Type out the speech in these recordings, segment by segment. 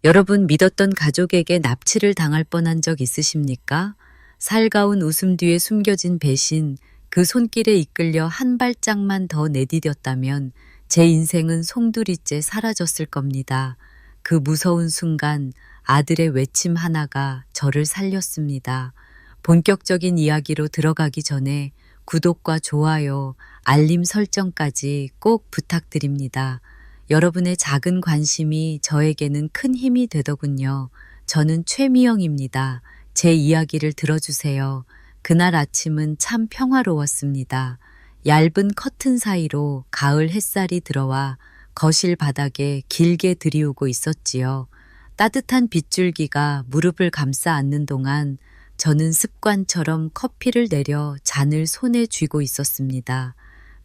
여러분 믿었던 가족에게 납치를 당할 뻔한 적 있으십니까? 살가운 웃음 뒤에 숨겨진 배신, 그 손길에 이끌려 한 발짝만 더 내디뎠다면 제 인생은 송두리째 사라졌을 겁니다. 그 무서운 순간 아들의 외침 하나가 저를 살렸습니다. 본격적인 이야기로 들어가기 전에 구독과 좋아요, 알림 설정까지 꼭 부탁드립니다. 여러분의 작은 관심이 저에게는 큰 힘이 되더군요. 저는 최미영입니다. 제 이야기를 들어주세요. 그날 아침은 참 평화로웠습니다. 얇은 커튼 사이로 가을 햇살이 들어와 거실 바닥에 길게 들이우고 있었지요. 따뜻한 빗줄기가 무릎을 감싸 안는 동안 저는 습관처럼 커피를 내려 잔을 손에 쥐고 있었습니다.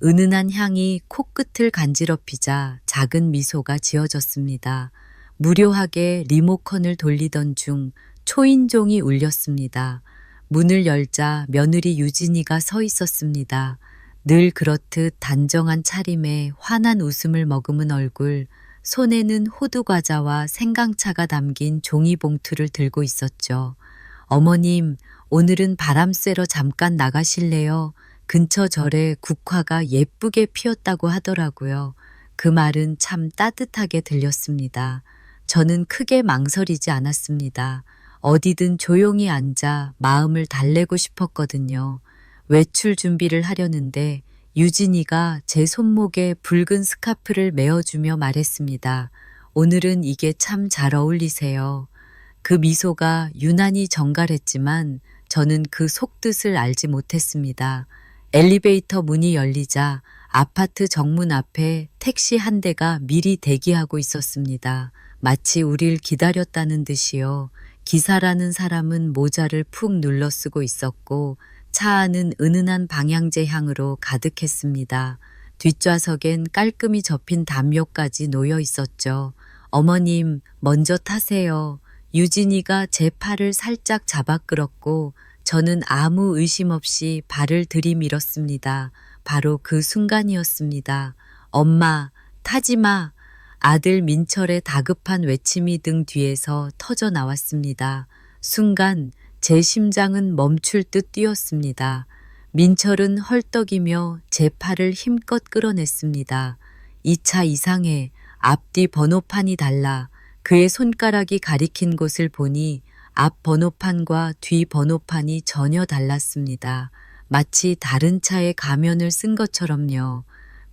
은은한 향이 코끝을 간지럽히자 작은 미소가 지어졌습니다. 무료하게 리모컨을 돌리던 중 초인종이 울렸습니다. 문을 열자 며느리 유진이가 서 있었습니다. 늘 그렇듯 단정한 차림에 환한 웃음을 머금은 얼굴, 손에는 호두과자와 생강차가 담긴 종이봉투를 들고 있었죠. 어머님, 오늘은 바람 쐬러 잠깐 나가실래요? 근처 절에 국화가 예쁘게 피었다고 하더라고요. 그 말은 참 따뜻하게 들렸습니다. 저는 크게 망설이지 않았습니다. 어디든 조용히 앉아 마음을 달래고 싶었거든요. 외출 준비를 하려는데 유진이가 제 손목에 붉은 스카프를 메어주며 말했습니다. 오늘은 이게 참 잘 어울리세요. 그 미소가 유난히 정갈했지만 저는 그 속뜻을 알지 못했습니다. 엘리베이터 문이 열리자 아파트 정문 앞에 택시 한 대가 미리 대기하고 있었습니다. 마치 우릴 기다렸다는 듯이요. 기사라는 사람은 모자를 푹 눌러 쓰고 있었고 차 안은 은은한 방향제 향으로 가득했습니다. 뒷좌석엔 깔끔히 접힌 담요까지 놓여 있었죠. 어머님, 먼저 타세요. 유진이가 제 팔을 살짝 잡아 끌었고 저는 아무 의심 없이 발을 들이밀었습니다. 바로 그 순간이었습니다. 엄마, 타지 마. 아들 민철의 다급한 외침이 등 뒤에서 터져 나왔습니다. 순간 제 심장은 멈출 듯 뛰었습니다. 민철은 헐떡이며 제 팔을 힘껏 끌어냈습니다. 이 차 이상해. 앞뒤 번호판이 달라. 그의 손가락이 가리킨 곳을 보니 앞 번호판과 뒤 번호판이 전혀 달랐습니다. 마치 다른 차에 가면을 쓴 것처럼요.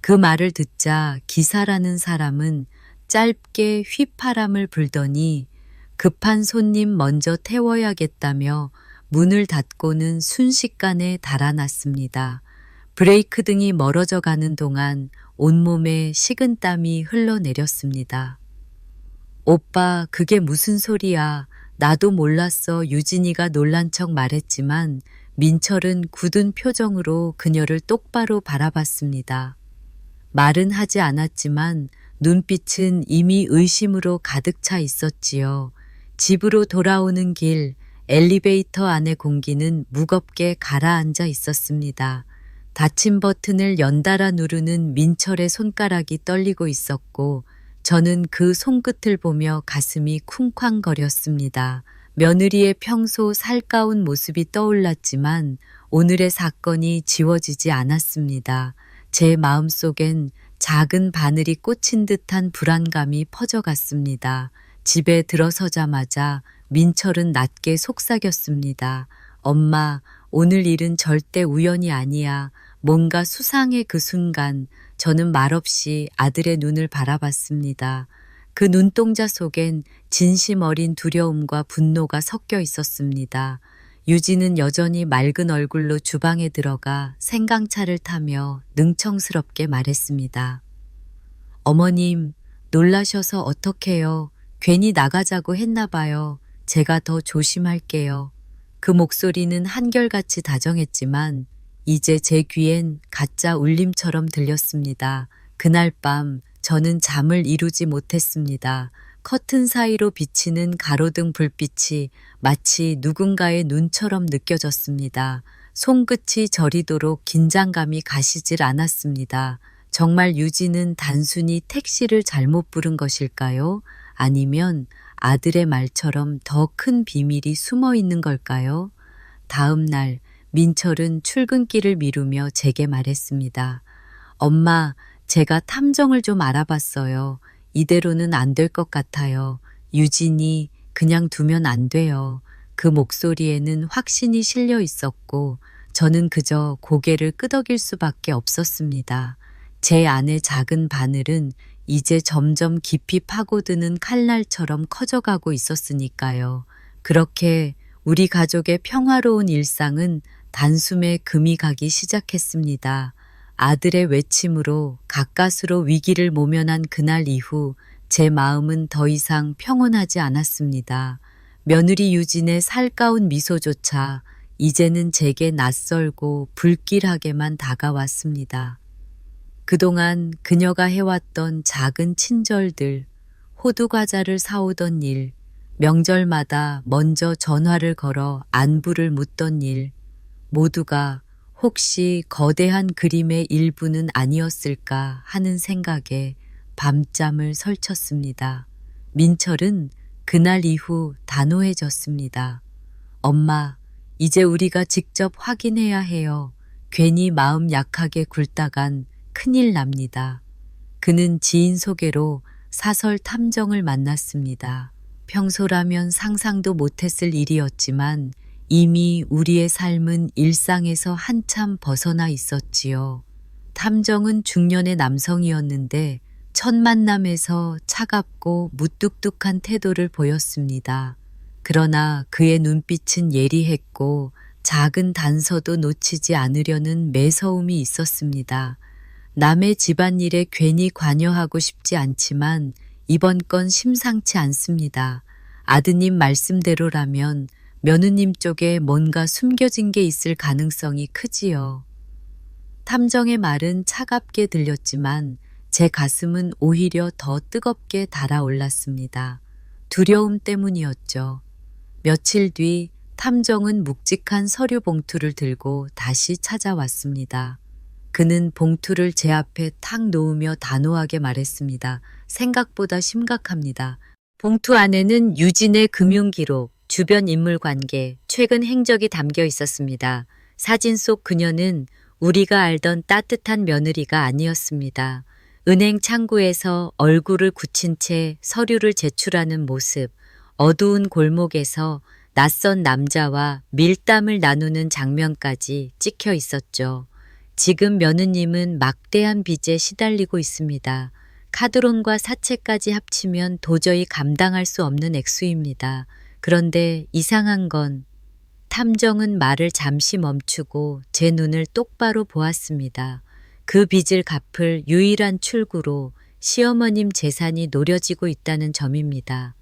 그 말을 듣자 기사라는 사람은 짧게 휘파람을 불더니 급한 손님 먼저 태워야겠다며 문을 닫고는 순식간에 달아났습니다. 브레이크 등이 멀어져 가는 동안 온몸에 식은땀이 흘러내렸습니다. 오빠, 그게 무슨 소리야. 나도 몰랐어. 유진이가 놀란 척 말했지만 민철은 굳은 표정으로 그녀를 똑바로 바라봤습니다. 말은 하지 않았지만 눈빛은 이미 의심으로 가득 차 있었지요. 집으로 돌아오는 길, 엘리베이터 안의 공기는 무겁게 가라앉아 있었습니다. 닫힌 버튼을 연달아 누르는 민철의 손가락이 떨리고 있었고 저는 그 손끝을 보며 가슴이 쿵쾅거렸습니다. 며느리의 평소 살가운 모습이 떠올랐지만 오늘의 사건이 지워지지 않았습니다. 제 마음속엔 작은 바늘이 꽂힌 듯한 불안감이 퍼져갔습니다. 집에 들어서자마자 민철은 낮게 속삭였습니다. 엄마, 오늘 일은 절대 우연이 아니야. 뭔가 수상해. 그 순간 저는 말없이 아들의 눈을 바라봤습니다. 그 눈동자 속엔 진심 어린 두려움과 분노가 섞여 있었습니다. 유진은 여전히 맑은 얼굴로 주방에 들어가 생강차를 타며 능청스럽게 말했습니다. 어머님, 놀라셔서 어떡해요. 괜히 나가자고 했나 봐요. 제가 더 조심할게요. 그 목소리는 한결같이 다정했지만 이제 제 귀엔 가짜 울림처럼 들렸습니다. 그날 밤 저는 잠을 이루지 못했습니다. 커튼 사이로 비치는 가로등 불빛이 마치 누군가의 눈처럼 느껴졌습니다. 손끝이 저리도록 긴장감이 가시질 않았습니다. 정말 유진은 단순히 택시를 잘못 부른 것일까요? 아니면 아들의 말처럼 더 큰 비밀이 숨어 있는 걸까요? 다음 날 민철은 출근길을 미루며 제게 말했습니다. 엄마, 제가 탐정을 좀 알아봤어요. 이대로는 안 될 것 같아요. 유진이 그냥 두면 안 돼요. 그 목소리에는 확신이 실려 있었고 저는 그저 고개를 끄덕일 수밖에 없었습니다. 제 안의 작은 바늘은 이제 점점 깊이 파고드는 칼날처럼 커져가고 있었으니까요. 그렇게 우리 가족의 평화로운 일상은 단숨에 금이 가기 시작했습니다. 아들의 외침으로 가까스로 위기를 모면한 그날 이후 제 마음은 더 이상 평온하지 않았습니다. 며느리 유진의 살가운 미소조차 이제는 제게 낯설고 불길하게만 다가왔습니다. 그동안 그녀가 해왔던 작은 친절들, 호두과자를 사오던 일, 명절마다 먼저 전화를 걸어 안부를 묻던 일, 모두가 혹시 거대한 그림의 일부는 아니었을까 하는 생각에 밤잠을 설쳤습니다. 민철은 그날 이후 단호해졌습니다. 엄마, 이제 우리가 직접 확인해야 해요. 괜히 마음 약하게 굴다간 큰일 납니다. 그는 지인 소개로 사설 탐정을 만났습니다. 평소라면 상상도 못했을 일이었지만 이미 우리의 삶은 일상에서 한참 벗어나 있었지요. 탐정은 중년의 남성이었는데 첫 만남에서 차갑고 무뚝뚝한 태도를 보였습니다. 그러나 그의 눈빛은 예리했고 작은 단서도 놓치지 않으려는 매서움이 있었습니다. 남의 집안일에 괜히 관여하고 싶지 않지만 이번 건 심상치 않습니다. 아드님 말씀대로라면 며느님 쪽에 뭔가 숨겨진 게 있을 가능성이 크지요. 탐정의 말은 차갑게 들렸지만 제 가슴은 오히려 더 뜨겁게 달아올랐습니다. 두려움 때문이었죠. 며칠 뒤 탐정은 묵직한 서류 봉투를 들고 다시 찾아왔습니다. 그는 봉투를 제 앞에 탁 놓으며 단호하게 말했습니다. 생각보다 심각합니다. 봉투 안에는 유진의 금융기록, 주변 인물 관계, 최근 행적이 담겨 있었습니다. 사진 속 그녀는 우리가 알던 따뜻한 며느리가 아니었습니다. 은행 창구에서 얼굴을 굳힌 채 서류를 제출하는 모습, 어두운 골목에서 낯선 남자와 밀담을 나누는 장면까지 찍혀 있었죠. 지금 며느님은 막대한 빚에 시달리고 있습니다. 카드론과 사채까지 합치면 도저히 감당할 수 없는 액수입니다. 그런데 이상한 건 탐정은 말을 잠시 멈추고 제 눈을 똑바로 보았습니다. 그 빚을 갚을 유일한 출구로 시어머님 재산이 노려지고 있다는 점입니다.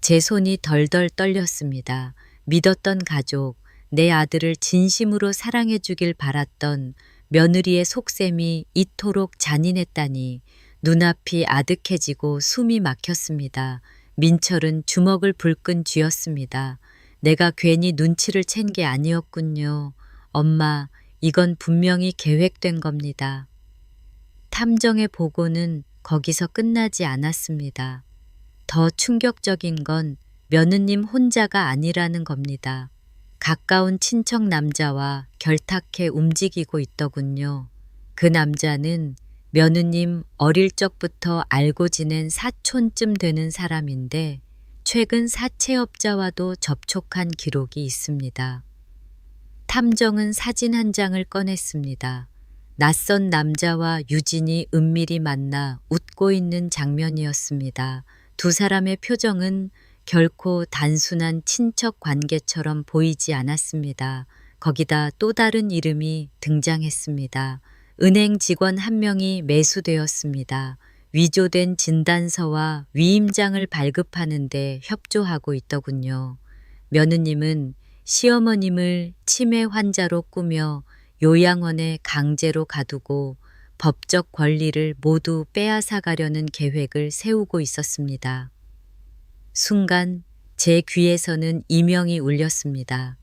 제 손이 덜덜 떨렸습니다. 믿었던 가족, 내 아들을 진심으로 사랑해 주길 바랐던 며느리의 속셈이 이토록 잔인했다니 눈앞이 아득해지고 숨이 막혔습니다. 민철은 주먹을 불끈 쥐었습니다. 내가 괜히 눈치를 챈 게 아니었군요. 엄마, 이건 분명히 계획된 겁니다. 탐정의 보고는 거기서 끝나지 않았습니다. 더 충격적인 건 며느님 혼자가 아니라는 겁니다. 가까운 친척 남자와 결탁해 움직이고 있더군요. 그 남자는 며느님 어릴 적부터 알고 지낸 사촌쯤 되는 사람인데 최근 사채업자와도 접촉한 기록이 있습니다. 탐정은 사진 한 장을 꺼냈습니다. 낯선 남자와 유진이 은밀히 만나 웃고 있는 장면이었습니다. 두 사람의 표정은 결코 단순한 친척 관계처럼 보이지 않았습니다. 거기다 또 다른 이름이 등장했습니다. 은행 직원 한 명이 매수되었습니다. 위조된 진단서와 위임장을 발급하는 데 협조하고 있더군요. 며느님은 시어머님을 치매 환자로 꾸며 요양원에 강제로 가두고 법적 권리를 모두 빼앗아 가려는 계획을 세우고 있었습니다. 순간 제 귀에서는 이명이 울렸습니다.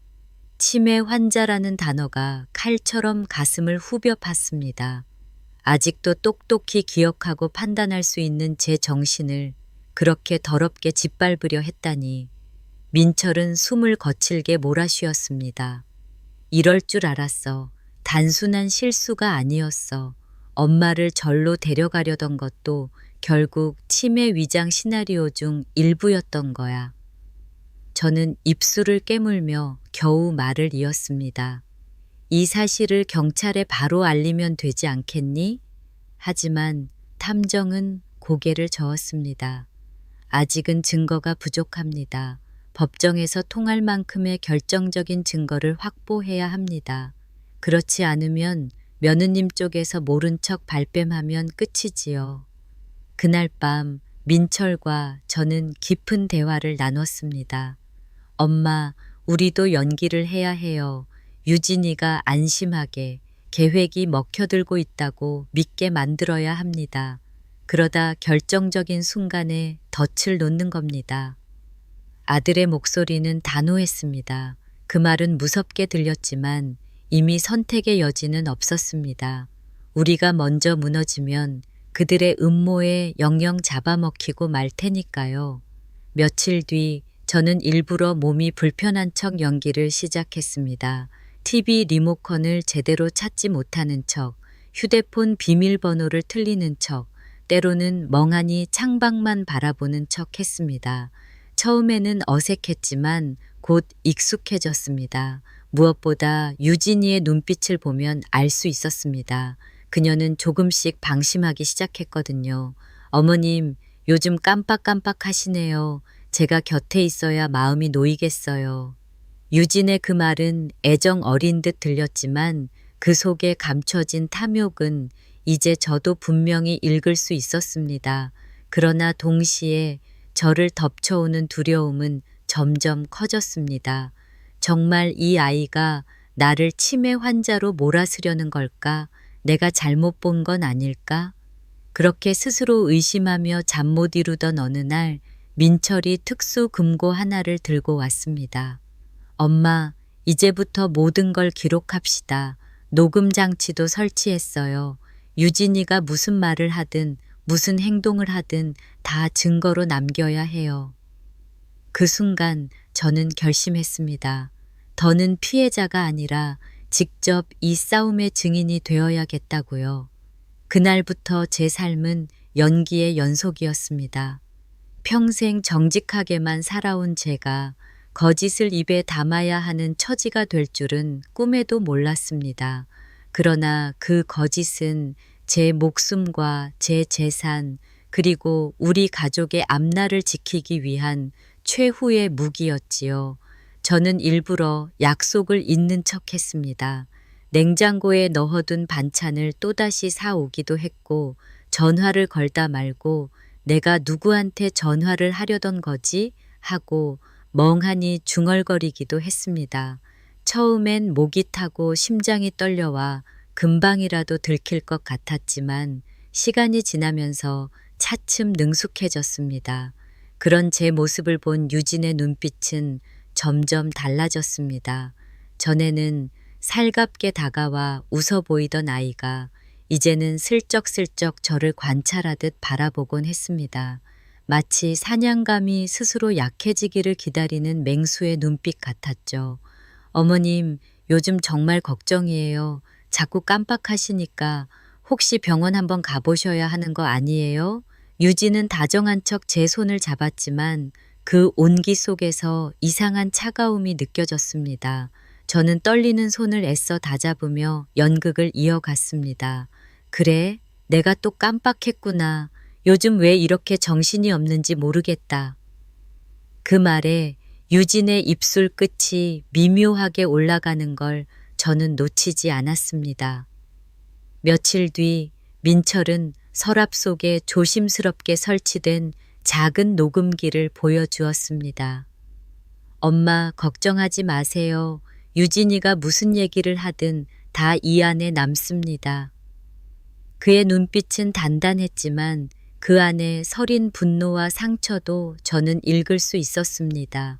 치매 환자라는 단어가 칼처럼 가슴을 후벼 팠습니다. 아직도 똑똑히 기억하고 판단할 수 있는 제 정신을 그렇게 더럽게 짓밟으려 했다니. 민철은 숨을 거칠게 몰아쉬었습니다. 이럴 줄 알았어. 단순한 실수가 아니었어. 엄마를 절로 데려가려던 것도 결국 치매 위장 시나리오 중 일부였던 거야. 저는 입술을 깨물며 겨우 말을 이었습니다. 이 사실을 경찰에 바로 알리면 되지 않겠니? 하지만 탐정은 고개를 저었습니다. 아직은 증거가 부족합니다. 법정에서 통할 만큼의 결정적인 증거를 확보해야 합니다. 그렇지 않으면 며느님 쪽에서 모른 척 발뺌하면 끝이지요. 그날 밤 민철과 저는 깊은 대화를 나눴습니다. 엄마, 우리도 연기를 해야 해요. 유진이가 안심하게 계획이 먹혀들고 있다고 믿게 만들어야 합니다. 그러다 결정적인 순간에 덫을 놓는 겁니다. 아들의 목소리는 단호했습니다. 그 말은 무섭게 들렸지만 이미 선택의 여지는 없었습니다. 우리가 먼저 무너지면 그들의 음모에 영영 잡아먹히고 말 테니까요. 며칠 뒤 저는 일부러 몸이 불편한 척 연기를 시작했습니다. TV 리모컨을 제대로 찾지 못하는 척, 휴대폰 비밀번호를 틀리는 척, 때로는 멍하니 창밖만 바라보는 척 했습니다. 처음에는 어색했지만 곧 익숙해졌습니다. 무엇보다 유진이의 눈빛을 보면 알 수 있었습니다. 그녀는 조금씩 방심하기 시작했거든요. 어머님, 요즘 깜빡깜빡 하시네요. 제가 곁에 있어야 마음이 놓이겠어요. 유진의 그 말은 애정 어린 듯 들렸지만 그 속에 감춰진 탐욕은 이제 저도 분명히 읽을 수 있었습니다. 그러나 동시에 저를 덮쳐오는 두려움은 점점 커졌습니다. 정말 이 아이가 나를 치매 환자로 몰아쓰려는 걸까? 내가 잘못 본 건 아닐까? 그렇게 스스로 의심하며 잠 못 이루던 어느 날 민철이 특수 금고 하나를 들고 왔습니다. 엄마, 이제부터 모든 걸 기록합시다. 녹음 장치도 설치했어요. 유진이가 무슨 말을 하든 무슨 행동을 하든 다 증거로 남겨야 해요. 그 순간 저는 결심했습니다. 더는 피해자가 아니라 직접 이 싸움의 증인이 되어야겠다고요. 그날부터 제 삶은 연기의 연속이었습니다. 평생 정직하게만 살아온 제가 거짓을 입에 담아야 하는 처지가 될 줄은 꿈에도 몰랐습니다. 그러나 그 거짓은 제 목숨과 제 재산 그리고 우리 가족의 앞날을 지키기 위한 최후의 무기였지요. 저는 일부러 약속을 잇는 척했습니다. 냉장고에 넣어둔 반찬을 또다시 사오기도 했고 전화를 걸다 말고 내가 누구한테 전화를 하려던 거지? 하고 멍하니 중얼거리기도 했습니다. 처음엔 목이 타고 심장이 떨려와 금방이라도 들킬 것 같았지만 시간이 지나면서 차츰 능숙해졌습니다. 그런 제 모습을 본 유진의 눈빛은 점점 달라졌습니다. 전에는 살갑게 다가와 웃어 보이던 아이가 이제는 슬쩍슬쩍 저를 관찰하듯 바라보곤 했습니다. 마치 사냥감이 스스로 약해지기를 기다리는 맹수의 눈빛 같았죠. 어머님, 요즘 정말 걱정이에요. 자꾸 깜빡하시니까 혹시 병원 한번 가보셔야 하는 거 아니에요? 유진은 다정한 척 제 손을 잡았지만 그 온기 속에서 이상한 차가움이 느껴졌습니다. 저는 떨리는 손을 애써 다잡으며 연극을 이어갔습니다. 그래, 내가 또 깜빡했구나. 요즘 왜 이렇게 정신이 없는지 모르겠다. 그 말에 유진의 입술 끝이 미묘하게 올라가는 걸 저는 놓치지 않았습니다. 며칠 뒤 민철은 서랍 속에 조심스럽게 설치된 작은 녹음기를 보여주었습니다. 엄마, 걱정하지 마세요. 유진이가 무슨 얘기를 하든 다 이 안에 남습니다. 그의 눈빛은 단단했지만 그 안에 서린 분노와 상처도 저는 읽을 수 있었습니다.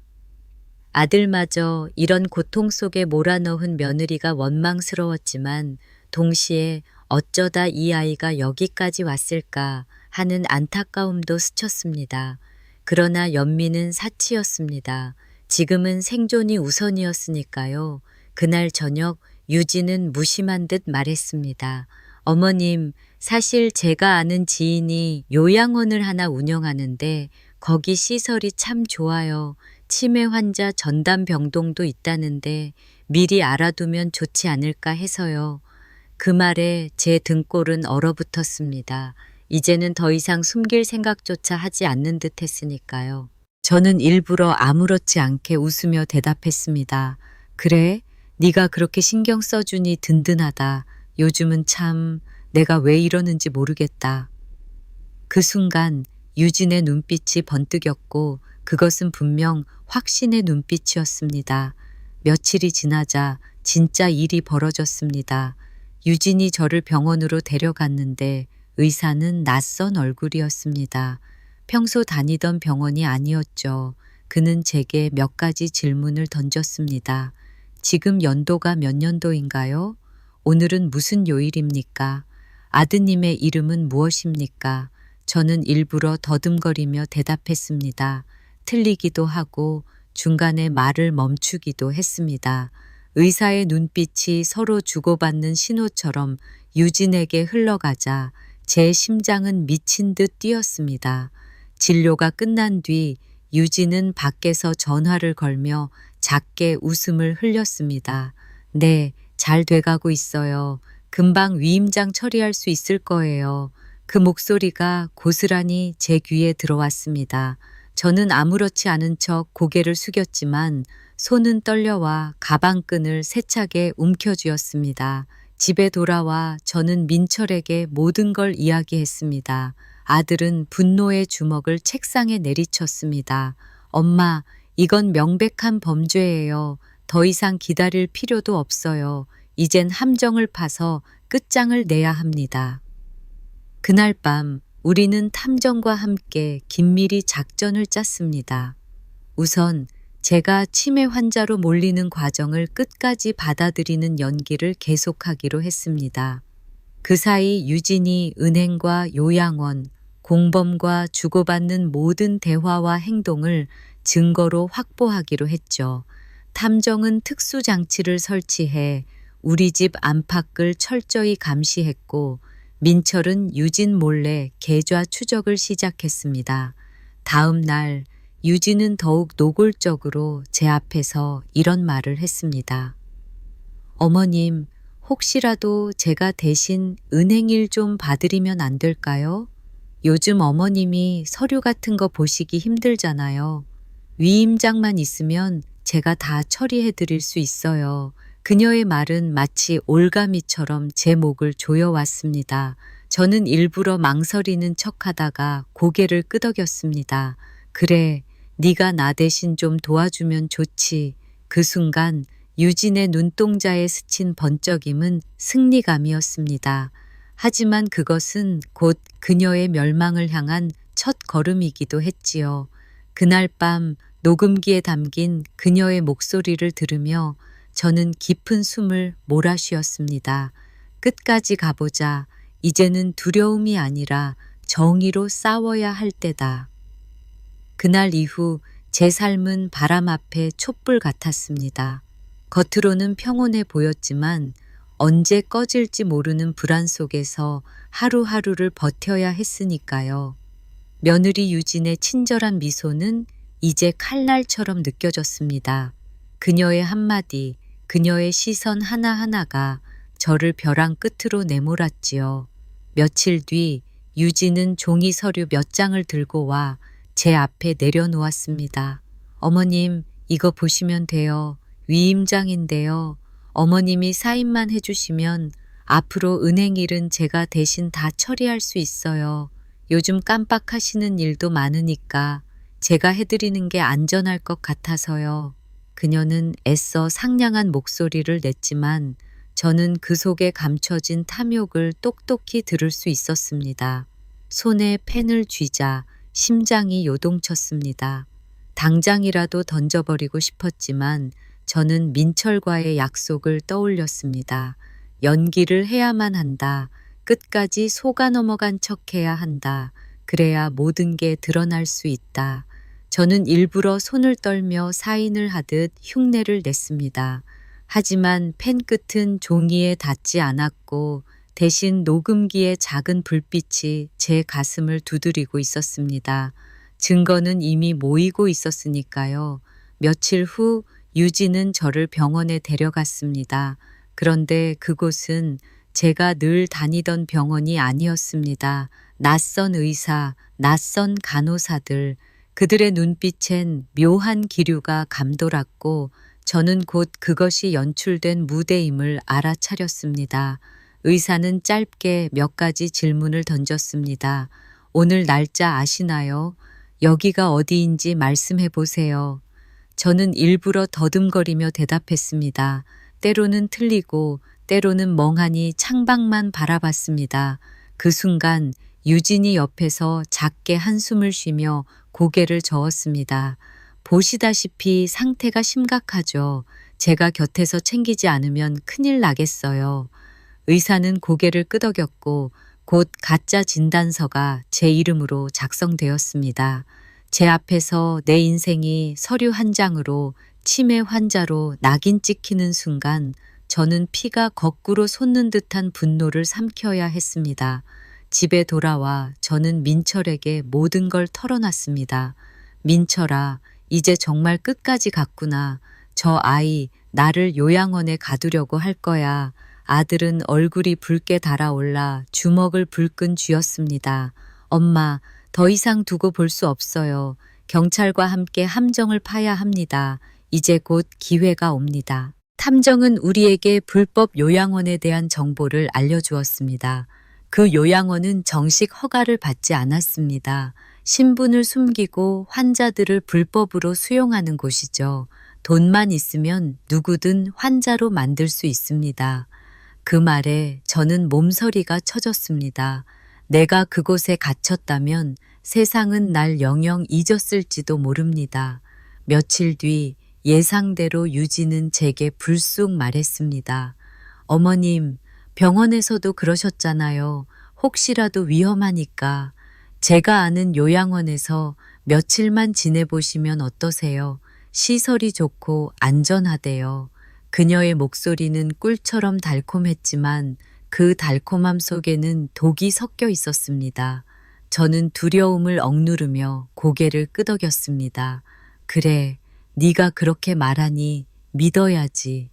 아들마저 이런 고통 속에 몰아넣은 며느리가 원망스러웠지만 동시에 어쩌다 이 아이가 여기까지 왔을까 하는 안타까움도 스쳤습니다. 그러나 연민은 사치였습니다. 지금은 생존이 우선이었으니까요. 그날 저녁 유진은 무심한 듯 말했습니다. 어머님, 사실 제가 아는 지인이 요양원을 하나 운영하는데 거기 시설이 참 좋아요. 치매 환자 전담 병동도 있다는데 미리 알아두면 좋지 않을까 해서요. 그 말에 제 등골은 얼어붙었습니다. 이제는 더 이상 숨길 생각조차 하지 않는 듯 했으니까요. 저는 일부러 아무렇지 않게 웃으며 대답했습니다. 그래? 네가 그렇게 신경 써주니 든든하다. 요즘은 참 내가 왜 이러는지 모르겠다. 그 순간 유진의 눈빛이 번뜩였고 그것은 분명 확신의 눈빛이었습니다. 며칠이 지나자 진짜 일이 벌어졌습니다. 유진이 저를 병원으로 데려갔는데 의사는 낯선 얼굴이었습니다. 평소 다니던 병원이 아니었죠. 그는 제게 몇 가지 질문을 던졌습니다. 지금 연도가 몇 년도인가요? 오늘은 무슨 요일입니까? 아드님의 이름은 무엇입니까? 저는 일부러 더듬거리며 대답했습니다. 틀리기도 하고 중간에 말을 멈추기도 했습니다. 의사의 눈빛이 서로 주고받는 신호처럼 유진에게 흘러가자 제 심장은 미친 듯 뛰었습니다. 진료가 끝난 뒤 유진은 밖에서 전화를 걸며 작게 웃음을 흘렸습니다. 네, 잘 돼가고 있어요. 금방 위임장 처리할 수 있을 거예요. 그 목소리가 고스란히 제 귀에 들어왔습니다. 저는 아무렇지 않은 척 고개를 숙였지만 손은 떨려와 가방끈을 세차게 움켜쥐었습니다. 집에 돌아와 저는 민철에게 모든 걸 이야기했습니다. 아들은 분노의 주먹을 책상에 내리쳤습니다. 엄마, 이건 명백한 범죄예요. 더 이상 기다릴 필요도 없어요. 이젠 함정을 파서 끝장을 내야 합니다. 그날 밤 우리는 탐정과 함께 긴밀히 작전을 짰습니다. 우선 제가 치매 환자로 몰리는 과정을 끝까지 받아들이는 연기를 계속하기로 했습니다. 그 사이 유진이 은행과 요양원, 공범과 주고받는 모든 대화와 행동을 증거로 확보하기로 했죠. 탐정은 특수장치를 설치해 우리 집 안팎을 철저히 감시했고 민철은 유진 몰래 계좌 추적을 시작했습니다. 다음 날 유진은 더욱 노골적으로 제 앞에서 이런 말을 했습니다. 어머님, 혹시라도 제가 대신 은행일 좀 봐드리면 안 될까요? 요즘 어머님이 서류 같은 거 보시기 힘들잖아요. 위임장만 있으면 제가 다 처리해드릴 수 있어요. 그녀의 말은 마치 올가미처럼 제 목을 조여왔습니다. 저는 일부러 망설이는 척하다가 고개를 끄덕였습니다. 그래, 네가 나 대신 좀 도와주면 좋지. 그 순간 유진의 눈동자에 스친 번쩍임은 승리감이었습니다. 하지만 그것은 곧 그녀의 멸망을 향한 첫 걸음이기도 했지요. 그날 밤 녹음기에 담긴 그녀의 목소리를 들으며 저는 깊은 숨을 몰아쉬었습니다. 끝까지 가보자. 이제는 두려움이 아니라 정의로 싸워야 할 때다. 그날 이후 제 삶은 바람 앞에 촛불 같았습니다. 겉으로는 평온해 보였지만 언제 꺼질지 모르는 불안 속에서 하루하루를 버텨야 했으니까요. 며느리 유진의 친절한 미소는 이제 칼날처럼 느껴졌습니다. 그녀의 한마디, 그녀의 시선 하나하나가 저를 벼랑 끝으로 내몰았지요. 며칠 뒤 유진은 종이 서류 몇 장을 들고 와 제 앞에 내려놓았습니다. 어머님, 이거 보시면 돼요. 위임장인데요. 어머님이 사인만 해주시면 앞으로 은행 일은 제가 대신 다 처리할 수 있어요. 요즘 깜빡하시는 일도 많으니까 제가 해드리는 게 안전할 것 같아서요. 그녀는 애써 상냥한 목소리를 냈지만 저는 그 속에 감춰진 탐욕을 똑똑히 들을 수 있었습니다. 손에 펜을 쥐자 심장이 요동쳤습니다. 당장이라도 던져버리고 싶었지만 저는 민철과의 약속을 떠올렸습니다. 연기를 해야만 한다. 끝까지 속아 넘어간 척해야 한다. 그래야 모든 게 드러날 수 있다. 저는 일부러 손을 떨며 사인을 하듯 흉내를 냈습니다. 하지만 펜 끝은 종이에 닿지 않았고 대신 녹음기의 작은 불빛이 제 가슴을 두드리고 있었습니다. 증거는 이미 모이고 있었으니까요. 며칠 후 유진은 저를 병원에 데려갔습니다. 그런데 그곳은 제가 늘 다니던 병원이 아니었습니다. 낯선 의사, 낯선 간호사들, 그들의 눈빛엔 묘한 기류가 감돌았고 저는 곧 그것이 연출된 무대임을 알아차렸습니다. 의사는 짧게 몇 가지 질문을 던졌습니다. 오늘 날짜 아시나요? 여기가 어디인지 말씀해 보세요. 저는 일부러 더듬거리며 대답했습니다. 때로는 틀리고 때로는 멍하니 창밖만 바라봤습니다. 그 순간 유진이 옆에서 작게 한숨을 쉬며 고개를 저었습니다. 보시다시피 상태가 심각하죠. 제가 곁에서 챙기지 않으면 큰일 나겠어요. 의사는 고개를 끄덕였고 곧 가짜 진단서가 제 이름으로 작성되었습니다. 제 앞에서 내 인생이 서류 한 장으로 치매 환자로 낙인 찍히는 순간 저는 피가 거꾸로 솟는 듯한 분노를 삼켜야 했습니다. 집에 돌아와 저는 민철에게 모든 걸 털어놨습니다. 민철아, 이제 정말 끝까지 갔구나. 저 아이 나를 요양원에 가두려고 할 거야. 아들은 얼굴이 붉게 달아올라 주먹을 불끈 쥐었습니다. 엄마, 더 이상 두고 볼 수 없어요. 경찰과 함께 함정을 파야 합니다. 이제 곧 기회가 옵니다. 탐정은 우리에게 불법 요양원에 대한 정보를 알려주었습니다. 그 요양원은 정식 허가를 받지 않았습니다. 신분을 숨기고 환자들을 불법으로 수용하는 곳이죠. 돈만 있으면 누구든 환자로 만들 수 있습니다. 그 말에 저는 몸서리가 쳐졌습니다. 내가 그곳에 갇혔다면 세상은 날 영영 잊었을지도 모릅니다. 며칠 뒤 예상대로 유진은 제게 불쑥 말했습니다. 어머님, 병원에서도 그러셨잖아요. 혹시라도 위험하니까 제가 아는 요양원에서 며칠만 지내보시면 어떠세요? 시설이 좋고 안전하대요. 그녀의 목소리는 꿀처럼 달콤했지만 그 달콤함 속에는 독이 섞여 있었습니다. 저는 두려움을 억누르며 고개를 끄덕였습니다. 그래, 네가 그렇게 말하니 믿어야지.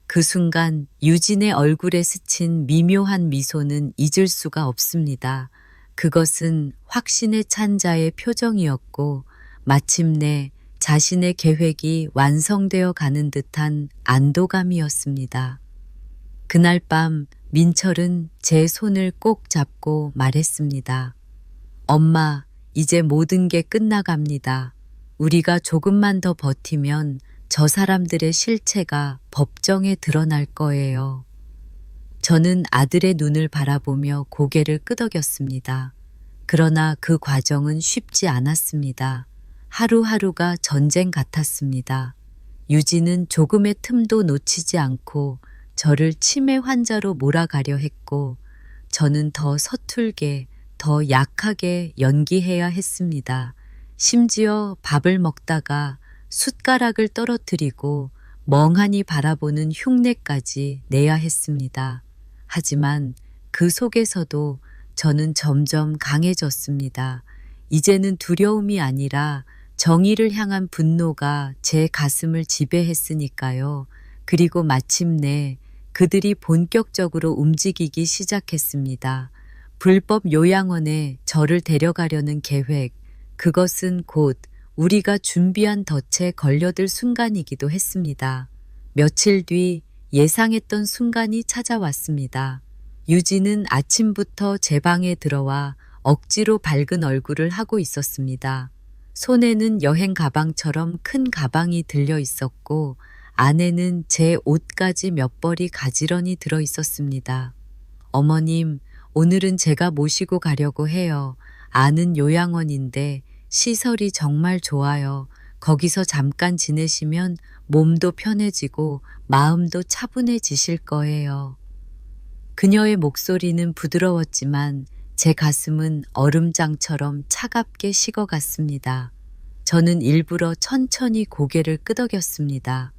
그 순간 유진의 얼굴에 스친 미묘한 미소는 잊을 수가 없습니다. 그것은 확신에 찬 자의 표정이었고 마침내 자신의 계획이 완성되어 가는 듯한 안도감이었습니다. 그날 밤 민철은 제 손을 꼭 잡고 말했습니다. 엄마, 이제 모든 게 끝나갑니다. 우리가 조금만 더 버티면 저 사람들의 실체가 법정에 드러날 거예요. 저는 아들의 눈을 바라보며 고개를 끄덕였습니다. 그러나 그 과정은 쉽지 않았습니다. 하루하루가 전쟁 같았습니다. 유진은 조금의 틈도 놓치지 않고 저를 치매 환자로 몰아가려 했고 저는 더 서툴게, 더 약하게 연기해야 했습니다. 심지어 밥을 먹다가 숟가락을 떨어뜨리고 멍하니 바라보는 흉내까지 내야 했습니다. 하지만 그 속에서도 저는 점점 강해졌습니다. 이제는 두려움이 아니라 정의를 향한 분노가 제 가슴을 지배했으니까요. 그리고 마침내 그들이 본격적으로 움직이기 시작했습니다. 불법 요양원에 저를 데려가려는 계획, 그것은 곧 우리가 준비한 덫에 걸려들 순간이기도 했습니다. 며칠 뒤 예상했던 순간이 찾아왔습니다. 유진은 아침부터 제 방에 들어와 억지로 밝은 얼굴을 하고 있었습니다. 손에는 여행 가방처럼 큰 가방이 들려 있었고 안에는 제 옷까지 몇 벌이 가지런히 들어 있었습니다. 어머님, 오늘은 제가 모시고 가려고 해요. 아는 요양원인데 시설이 정말 좋아요. 거기서 잠깐 지내시면 몸도 편해지고 마음도 차분해지실 거예요. 그녀의 목소리는 부드러웠지만 제 가슴은 얼음장처럼 차갑게 식어갔습니다. 저는 일부러 천천히 고개를 끄덕였습니다.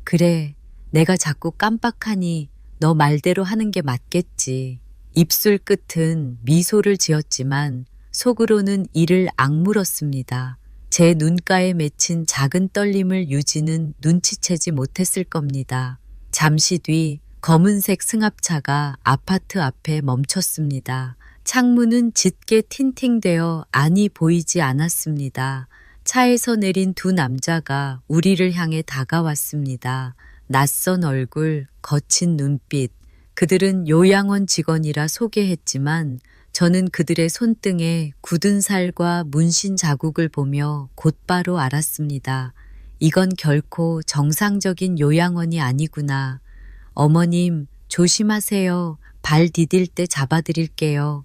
그래, 내가 자꾸 깜빡하니 너 말대로 하는 게 맞겠지. 입술 끝은 미소를 지었지만 속으로는 이를 악물었습니다. 제 눈가에 맺힌 작은 떨림을 유지는 눈치채지 못했을 겁니다. 잠시 뒤 검은색 승합차가 아파트 앞에 멈췄습니다. 창문은 짙게 틴팅되어 안이 보이지 않았습니다. 차에서 내린 두 남자가 우리를 향해 다가왔습니다. 낯선 얼굴, 거친 눈빛. 그들은 요양원 직원이라 소개했지만 저는 그들의 손등에 굳은 살과 문신 자국을 보며 곧바로 알았습니다. 이건 결코 정상적인 요양원이 아니구나. 어머님, 조심하세요. 발 디딜 때 잡아드릴게요.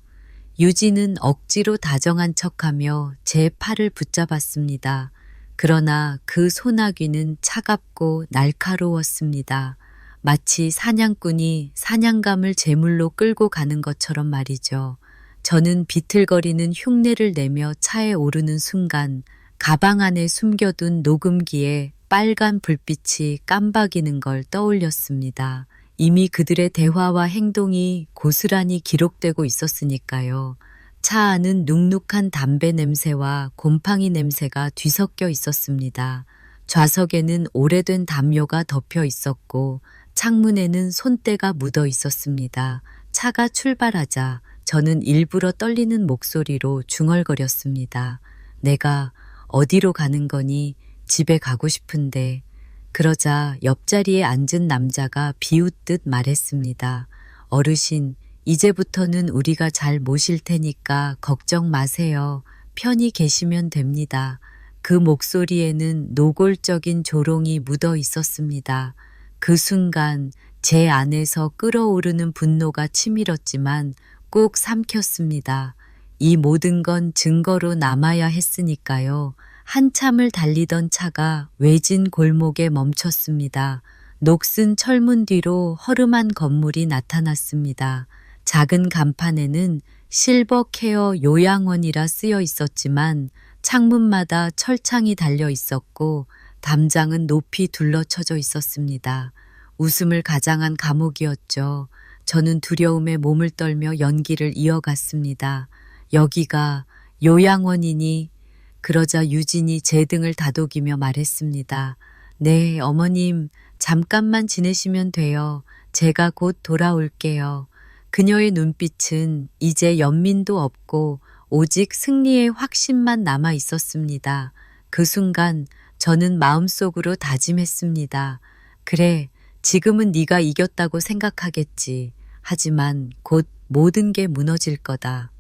유진은 억지로 다정한 척하며 제 팔을 붙잡았습니다. 그러나 그 소나귀는 차갑고 날카로웠습니다. 마치 사냥꾼이 사냥감을 제물로 끌고 가는 것처럼 말이죠. 저는 비틀거리는 흉내를 내며 차에 오르는 순간 가방 안에 숨겨둔 녹음기에 빨간 불빛이 깜박이는 걸 떠올렸습니다. 이미 그들의 대화와 행동이 고스란히 기록되고 있었으니까요. 차 안은 눅눅한 담배 냄새와 곰팡이 냄새가 뒤섞여 있었습니다. 좌석에는 오래된 담요가 덮여 있었고 창문에는 손때가 묻어 있었습니다. 차가 출발하자 저는 일부러 떨리는 목소리로 중얼거렸습니다. 내가 어디로 가는 거니? 집에 가고 싶은데. 그러자 옆자리에 앉은 남자가 비웃듯 말했습니다. 어르신, 이제부터는 우리가 잘 모실 테니까 걱정 마세요. 편히 계시면 됩니다. 그 목소리에는 노골적인 조롱이 묻어 있었습니다. 그 순간 제 안에서 끓어오르는 분노가 치밀었지만 꼭 삼켰습니다. 이 모든 건 증거로 남아야 했으니까요. 한참을 달리던 차가 외진 골목에 멈췄습니다. 녹슨 철문 뒤로 허름한 건물이 나타났습니다. 작은 간판에는 실버케어 요양원이라 쓰여 있었지만 창문마다 철창이 달려 있었고 담장은 높이 둘러쳐져 있었습니다. 웃음을 가장한 감옥이었죠. 저는 두려움에 몸을 떨며 연기를 이어갔습니다. 여기가 요양원이니? 그러자 유진이 제 등을 다독이며 말했습니다. 네, 어머님, 잠깐만 지내시면 돼요. 제가 곧 돌아올게요. 그녀의 눈빛은 이제 연민도 없고 오직 승리의 확신만 남아 있었습니다. 그 순간 저는 마음속으로 다짐했습니다. 그래, 지금은 네가 이겼다고 생각하겠지. 하지만 곧 모든 게 무너질 거다.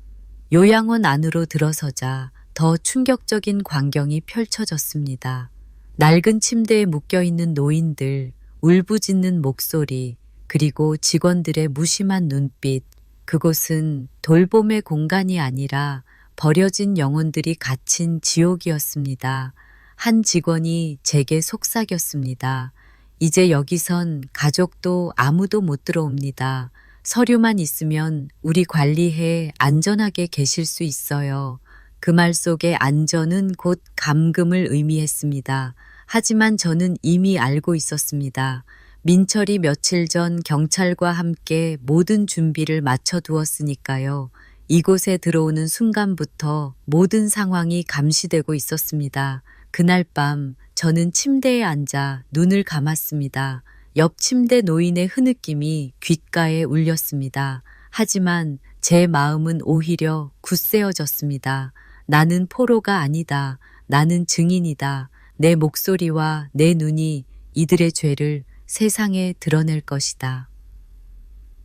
요양원 안으로 들어서자 더 충격적인 광경이 펼쳐졌습니다. 낡은 침대에 묶여있는 노인들, 울부짖는 목소리, 그리고 직원들의 무심한 눈빛. 그곳은 돌봄의 공간이 아니라 버려진 영혼들이 갇힌 지옥이었습니다. 한 직원이 제게 속삭였습니다. 이제 여기선 가족도 아무도 못 들어옵니다. 서류만 있으면 우리 관리해 안전하게 계실 수 있어요. 그 말 속에 안전은 곧 감금을 의미했습니다. 하지만 저는 이미 알고 있었습니다. 민철이 며칠 전 경찰과 함께 모든 준비를 마쳐두었으니까요. 이곳에 들어오는 순간부터 모든 상황이 감시되고 있었습니다. 그날 밤 저는 침대에 앉아 눈을 감았습니다. 옆 침대 노인의 흐느낌이 귓가에 울렸습니다. 하지만 제 마음은 오히려 굳세어졌습니다. 나는 포로가 아니다. 나는 증인이다. 내 목소리와 내 눈이 이들의 죄를 세상에 드러낼 것이다.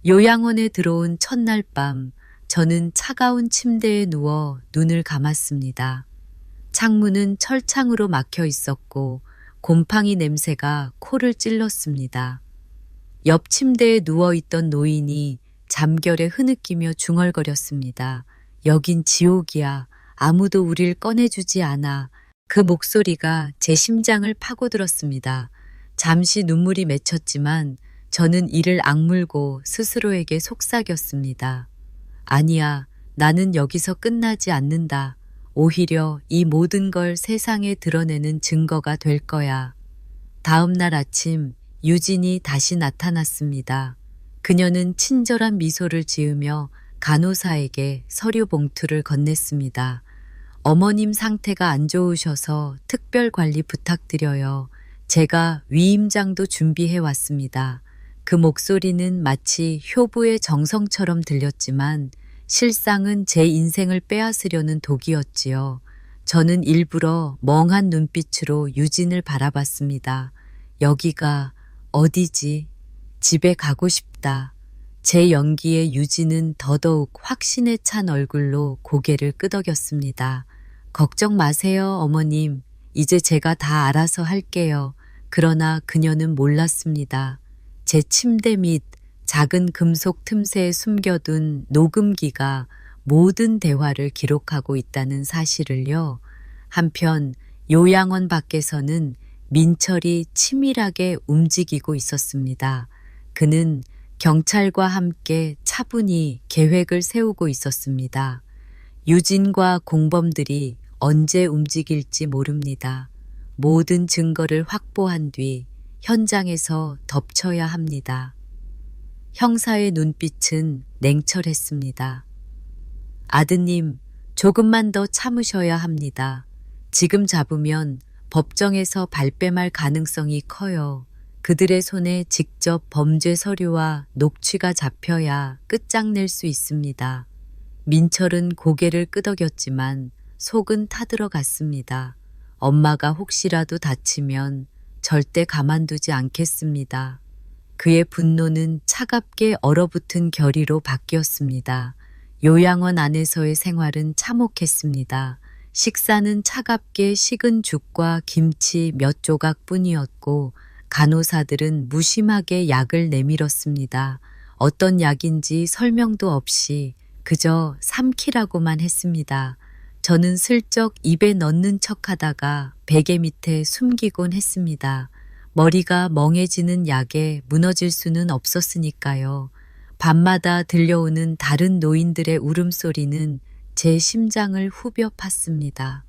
요양원에 들어온 첫날 밤, 저는 차가운 침대에 누워 눈을 감았습니다. 창문은 철창으로 막혀 있었고 곰팡이 냄새가 코를 찔렀습니다. 옆 침대에 누워있던 노인이 잠결에 흐느끼며 중얼거렸습니다. 여긴 지옥이야. 아무도 우릴 꺼내주지 않아. 그 목소리가 제 심장을 파고들었습니다. 잠시 눈물이 맺혔지만 저는 이를 악물고 스스로에게 속삭였습니다. 아니야, 나는 여기서 끝나지 않는다. 오히려 이 모든 걸 세상에 드러내는 증거가 될 거야. 다음 날 아침 유진이 다시 나타났습니다. 그녀는 친절한 미소를 지으며 간호사에게 서류 봉투를 건넸습니다. 어머님 상태가 안 좋으셔서 특별 관리 부탁드려요. 제가 위임장도 준비해 왔습니다. 그 목소리는 마치 효부의 정성처럼 들렸지만 실상은 제 인생을 빼앗으려는 독이었지요. 저는 일부러 멍한 눈빛으로 유진을 바라봤습니다. 여기가 어디지? 집에 가고 싶다. 제 연기에 유진은 더더욱 확신에 찬 얼굴로 고개를 끄덕였습니다. 걱정 마세요, 어머님. 이제 제가 다 알아서 할게요. 그러나 그녀는 몰랐습니다. 제 침대 밑 작은 금속 틈새에 숨겨둔 녹음기가 모든 대화를 기록하고 있다는 사실을요. 한편 요양원 밖에서는 민철이 치밀하게 움직이고 있었습니다. 그는 경찰과 함께 차분히 계획을 세우고 있었습니다. 유진과 공범들이 언제 움직일지 모릅니다. 모든 증거를 확보한 뒤 현장에서 덮쳐야 합니다. 형사의 눈빛은 냉철했습니다. 아드님, 조금만 더 참으셔야 합니다. 지금 잡으면 법정에서 발뺌할 가능성이 커요. 그들의 손에 직접 범죄 서류와 녹취가 잡혀야 끝장낼 수 있습니다. 민철은 고개를 끄덕였지만 속은 타들어갔습니다. 엄마가 혹시라도 다치면 절대 가만두지 않겠습니다. 그의 분노는 차갑게 얼어붙은 결의로 바뀌었습니다. 요양원 안에서의 생활은 참혹했습니다. 식사는 차갑게 식은 죽과 김치 몇 조각뿐이었고 간호사들은 무심하게 약을 내밀었습니다. 어떤 약인지 설명도 없이 그저 삼키라고만 했습니다. 저는 슬쩍 입에 넣는 척하다가 베개 밑에 숨기곤 했습니다. 머리가 멍해지는 약에 무너질 수는 없었으니까요. 밤마다 들려오는 다른 노인들의 울음소리는 제 심장을 후벼 팠습니다.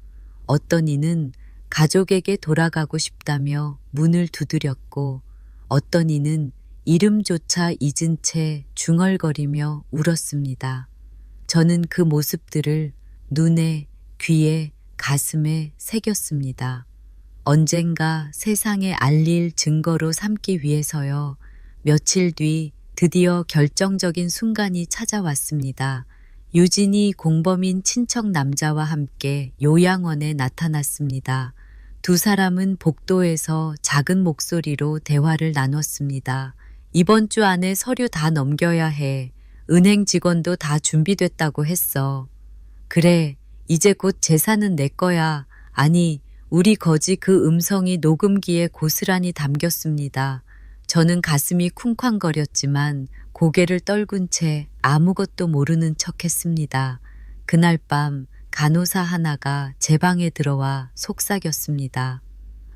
어떤 이는 가족에게 돌아가고 싶다며 문을 두드렸고 어떤 이는 이름조차 잊은 채 중얼거리며 울었습니다. 저는 그 모습들을 눈에, 귀에, 가슴에 새겼습니다. 언젠가 세상에 알릴 증거로 삼기 위해서요. 며칠 뒤 드디어 결정적인 순간이 찾아왔습니다. 유진이 공범인 친척 남자와 함께 요양원에 나타났습니다. 두 사람은 복도에서 작은 목소리로 대화를 나눴습니다. 이번 주 안에 서류 다 넘겨야 해. 은행 직원도 다 준비됐다고 했어. 그래, 이제 곧 재산은 내 거야. 아니, 우리 거지 그 음성이 녹음기에 고스란히 담겼습니다. 저는 가슴이 쿵쾅거렸지만 고개를 떨군 채 아무것도 모르는 척했습니다. 그날 밤 간호사 하나가 제 방에 들어와 속삭였습니다.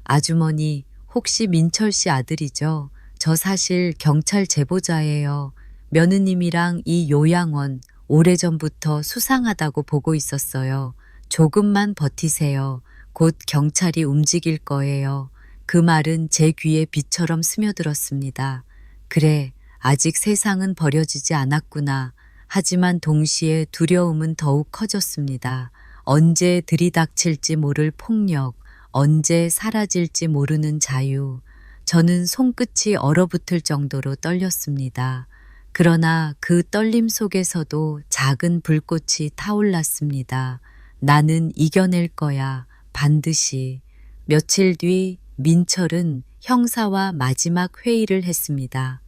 아주머니, 혹시 민철 씨 아들이죠? 저 사실 경찰 제보자예요. 며느님이랑 이 요양원 오래전부터 수상하다고 보고 있었어요. 조금만 버티세요. 곧 경찰이 움직일 거예요. 그 말은 제 귀에 비처럼 스며들었습니다. 그래, 아직 세상은 버려지지 않았구나. 하지만 동시에 두려움은 더욱 커졌습니다. 언제 들이닥칠지 모를 폭력, 언제 사라질지 모르는 자유. 저는 손끝이 얼어붙을 정도로 떨렸습니다. 그러나 그 떨림 속에서도 작은 불꽃이 타올랐습니다. 나는 이겨낼 거야. 반드시. 며칠 뒤 민철은 형사와 마지막 회의를 했습니다.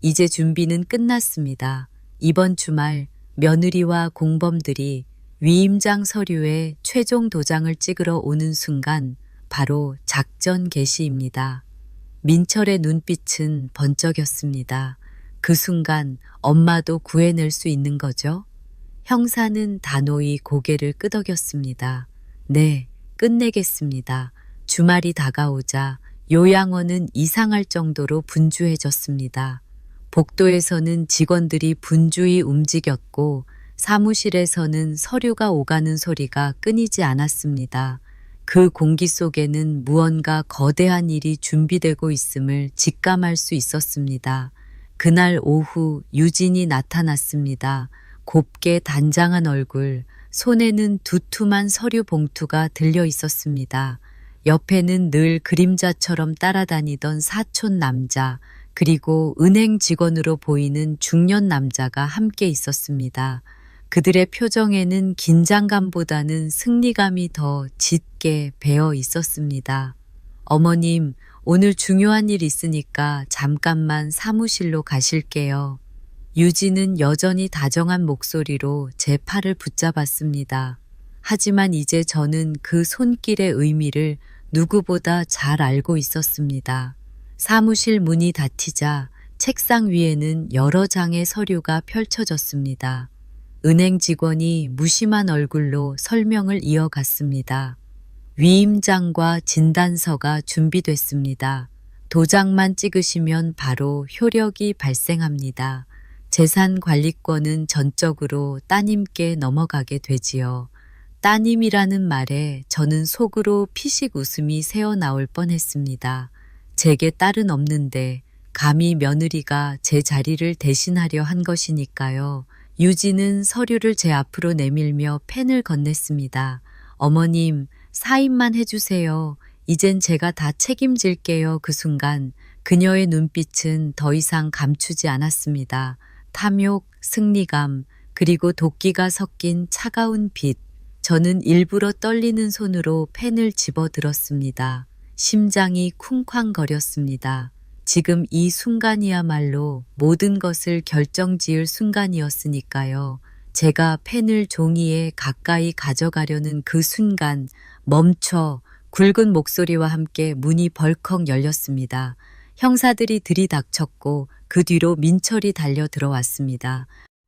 이제 준비는 끝났습니다. 이번 주말 며느리와 공범들이 위임장 서류에 최종 도장을 찍으러 오는 순간 바로 작전 개시입니다. 민철의 눈빛은 번쩍였습니다. 그 순간 엄마도 구해낼 수 있는 거죠? 형사는 단호히 고개를 끄덕였습니다. 네, 끝내겠습니다. 주말이 다가오자 요양원은 이상할 정도로 분주해졌습니다. 복도에서는 직원들이 분주히 움직였고 사무실에서는 서류가 오가는 소리가 끊이지 않았습니다. 그 공기 속에는 무언가 거대한 일이 준비되고 있음을 직감할 수 있었습니다. 그날 오후 유진이 나타났습니다. 곱게 단장한 얼굴, 손에는 두툼한 서류 봉투가 들려 있었습니다. 옆에는 늘 그림자처럼 따라다니던 사촌 남자, 그리고 은행 직원으로 보이는 중년 남자가 함께 있었습니다. 그들의 표정에는 긴장감보다는 승리감이 더 짙게 배어 있었습니다. 어머님, 오늘 중요한 일 있으니까 잠깐만 사무실로 가실게요. 유진은 여전히 다정한 목소리로 제 팔을 붙잡았습니다. 하지만 이제 저는 그 손길의 의미를 누구보다 잘 알고 있었습니다. 사무실 문이 닫히자 책상 위에는 여러 장의 서류가 펼쳐졌습니다. 은행 직원이 무심한 얼굴로 설명을 이어갔습니다. 위임장과 진단서가 준비됐습니다. 도장만 찍으시면 바로 효력이 발생합니다. 재산관리권은 전적으로 따님께 넘어가게 되지요. 따님이라는 말에 저는 속으로 피식 웃음이 새어나올 뻔했습니다. 제게 딸은 없는데 감히 며느리가 제 자리를 대신하려 한 것이니까요. 유진은 서류를 제 앞으로 내밀며 펜을 건넸습니다. 어머님, 사인만 해주세요. 이젠 제가 다 책임질게요. 그 순간 그녀의 눈빛은 더 이상 감추지 않았습니다. 탐욕, 승리감, 그리고 도끼가 섞인 차가운 빛. 저는 일부러 떨리는 손으로 펜을 집어들었습니다. 심장이 쿵쾅거렸습니다. 지금 이 순간이야말로 모든 것을 결정지을 순간이었으니까요. 제가 펜을 종이에 가까이 가져가려는 그 순간 멈춰 굵은 목소리와 함께 문이 벌컥 열렸습니다. 형사들이 들이닥쳤고 그 뒤로 민철이 달려 들어왔습니다.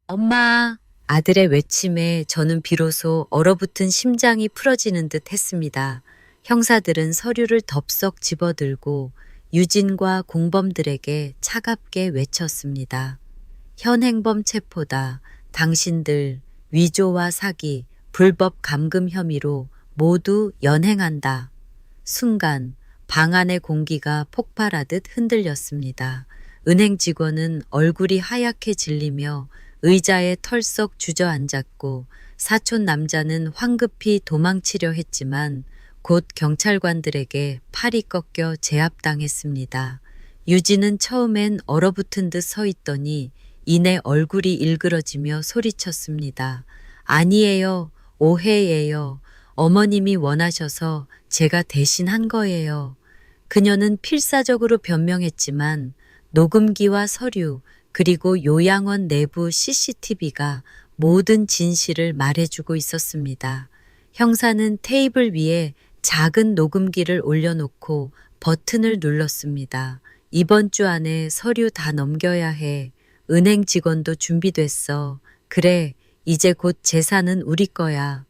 엄마! 아들의 외침에 저는 비로소 얼어붙은 심장이 풀어지는 듯 했습니다. 형사들은 서류를 덥석 집어들고 유진과 공범들에게 차갑게 외쳤습니다. 현행범 체포다. 당신들 위조와 사기, 불법 감금 혐의로 모두 연행한다. 순간 방 안의 공기가 폭발하듯 흔들렸습니다. 은행 직원은 얼굴이 하얗게 질리며 의자에 털썩 주저앉았고 사촌 남자는 황급히 도망치려 했지만 곧 경찰관들에게 팔이 꺾여 제압당했습니다. 유진은 처음엔 얼어붙은 듯 서 있더니 이내 얼굴이 일그러지며 소리쳤습니다. 아니에요. 오해예요. 어머님이 원하셔서 제가 대신 한 거예요. 그녀는 필사적으로 변명했지만 녹음기와 서류 그리고 요양원 내부 CCTV가 모든 진실을 말해주고 있었습니다. 형사는 테이블 위에 작은 녹음기를 올려놓고 버튼을 눌렀습니다. 이번 주 안에 서류 다 넘겨야 해. 은행 직원도 준비됐어. 그래, 이제 곧 재산은 우리 거야.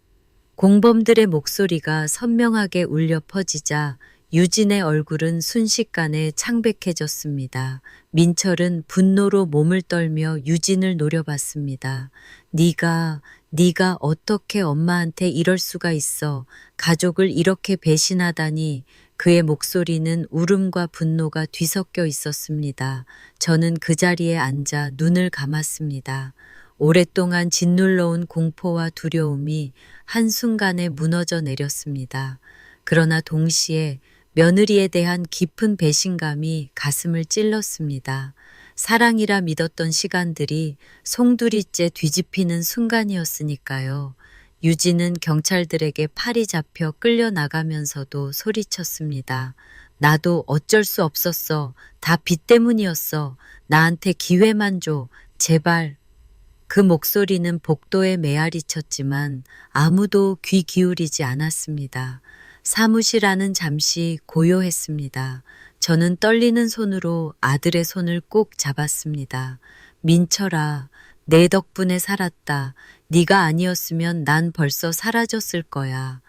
공범들의 목소리가 선명하게 울려 퍼지자 유진의 얼굴은 순식간에 창백해졌습니다. 민철은 분노로 몸을 떨며 유진을 노려봤습니다. 네가 어떻게 엄마한테 이럴 수가 있어. 가족을 이렇게 배신하다니. 그의 목소리는 울음과 분노가 뒤섞여 있었습니다. 저는 그 자리에 앉아 눈을 감았습니다. 오랫동안 짓눌러온 공포와 두려움이 한순간에 무너져 내렸습니다. 그러나 동시에 며느리에 대한 깊은 배신감이 가슴을 찔렀습니다. 사랑이라 믿었던 시간들이 송두리째 뒤집히는 순간이었으니까요. 유진은 경찰들에게 팔이 잡혀 끌려나가면서도 소리쳤습니다. 나도 어쩔 수 없었어. 다 빚 때문이었어. 나한테 기회만 줘. 제발. 그 목소리는 복도에 메아리쳤지만 아무도 귀 기울이지 않았습니다. 사무실 안은 잠시 고요했습니다. 저는 떨리는 손으로 아들의 손을 꼭 잡았습니다. 민철아, 내 덕분에 살았다. 네가 아니었으면 난 벌써 사라졌을 거야.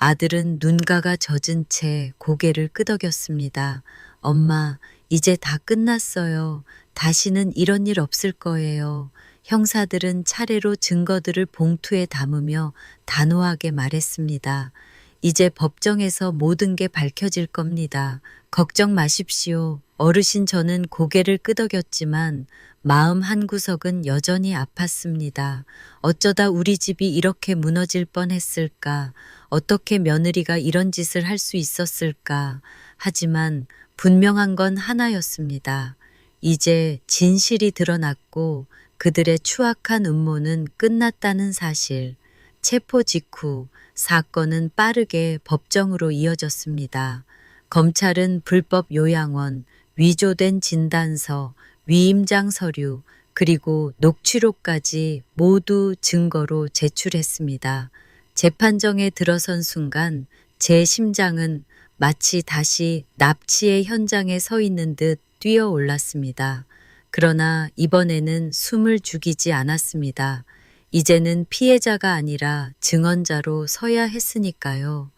아들은 눈가가 젖은 채 고개를 끄덕였습니다. 엄마, 이제 다 끝났어요. 다시는 이런 일 없을 거예요. 형사들은 차례로 증거들을 봉투에 담으며 단호하게 말했습니다. 이제 법정에서 모든 게 밝혀질 겁니다. 걱정 마십시오. 어르신, 저는 고개를 끄덕였지만 마음 한구석은 여전히 아팠습니다. 어쩌다 우리 집이 이렇게 무너질 뻔했을까? 어떻게 며느리가 이런 짓을 할 수 있었을까? 하지만 분명한 건 하나였습니다. 이제 진실이 드러났고 그들의 추악한 음모는 끝났다는 사실. 체포 직후 사건은 빠르게 법정으로 이어졌습니다. 검찰은 불법 요양원, 위조된 진단서, 위임장 서류, 그리고 녹취록까지 모두 증거로 제출했습니다. 재판정에 들어선 순간 제 심장은 마치 다시 납치의 현장에 서 있는 듯 뛰어올랐습니다. 그러나 이번에는 숨을 죽이지 않았습니다. 이제는 피해자가 아니라 증언자로 서야 했으니까요.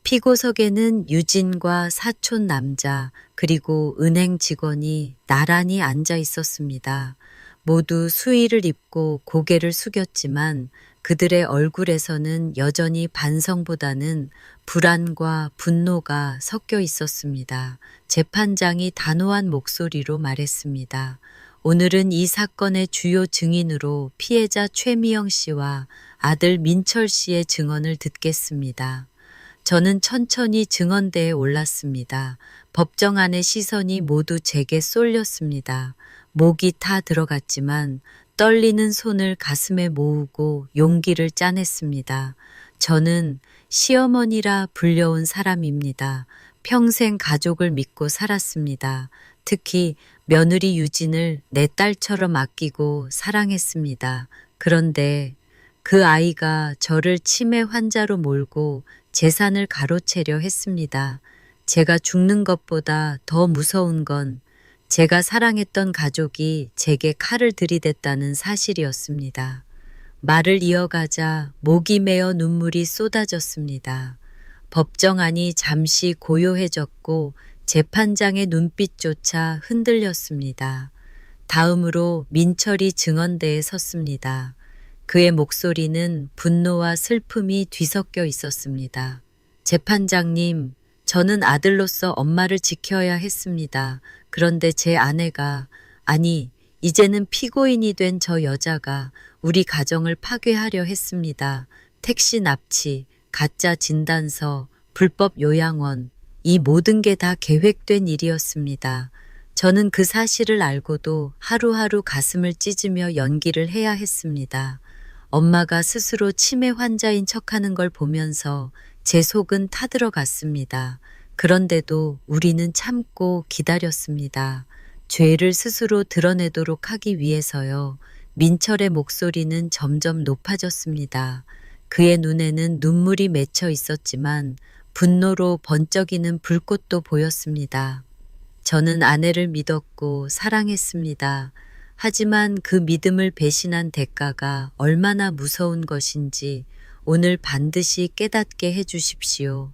피고석에는 유진과 사촌 남자 그리고 은행 직원이 나란히 앉아 있었습니다. 모두 수의를 입고 고개를 숙였지만 그들의 얼굴에서는 여전히 반성보다는 불안과 분노가 섞여 있었습니다. 재판장이 단호한 목소리로 말했습니다. 오늘은 이 사건의 주요 증인으로 피해자 최미영 씨와 아들 민철 씨의 증언을 듣겠습니다. 저는 천천히 증언대에 올랐습니다. 법정 안의 시선이 모두 제게 쏠렸습니다. 목이 타 들어갔지만 떨리는 손을 가슴에 모으고 용기를 짜냈습니다. 저는 시어머니라 불려온 사람입니다. 평생 가족을 믿고 살았습니다. 특히 며느리 유진을 내 딸처럼 아끼고 사랑했습니다. 그런데 그 아이가 저를 치매 환자로 몰고 재산을 가로채려 했습니다. 제가 죽는 것보다 더 무서운 건 제가 사랑했던 가족이 제게 칼을 들이댔다는 사실이었습니다. 말을 이어가자 목이 메어 눈물이 쏟아졌습니다. 법정 안이 잠시 고요해졌고 재판장의 눈빛조차 흔들렸습니다. 다음으로 민철이 증언대에 섰습니다. 그의 목소리는 분노와 슬픔이 뒤섞여 있었습니다. 재판장님, 저는 아들로서 엄마를 지켜야 했습니다. 그런데 제 아내가, 아니, 이제는 피고인이 된 저 여자가 우리 가정을 파괴하려 했습니다. 택시 납치, 가짜 진단서, 불법 요양원, 이 모든 게 다 계획된 일이었습니다. 저는 그 사실을 알고도 하루하루 가슴을 찢으며 연기를 해야 했습니다. 엄마가 스스로 치매 환자인 척하는 걸 보면서 제 속은 타들어갔습니다. 그런데도 우리는 참고 기다렸습니다. 죄를 스스로 드러내도록 하기 위해서요. 민철의 목소리는 점점 높아졌습니다. 그의 눈에는 눈물이 맺혀 있었지만 분노로 번쩍이는 불꽃도 보였습니다. 저는 아내를 믿었고 사랑했습니다. 하지만 그 믿음을 배신한 대가가 얼마나 무서운 것인지 오늘 반드시 깨닫게 해주십시오.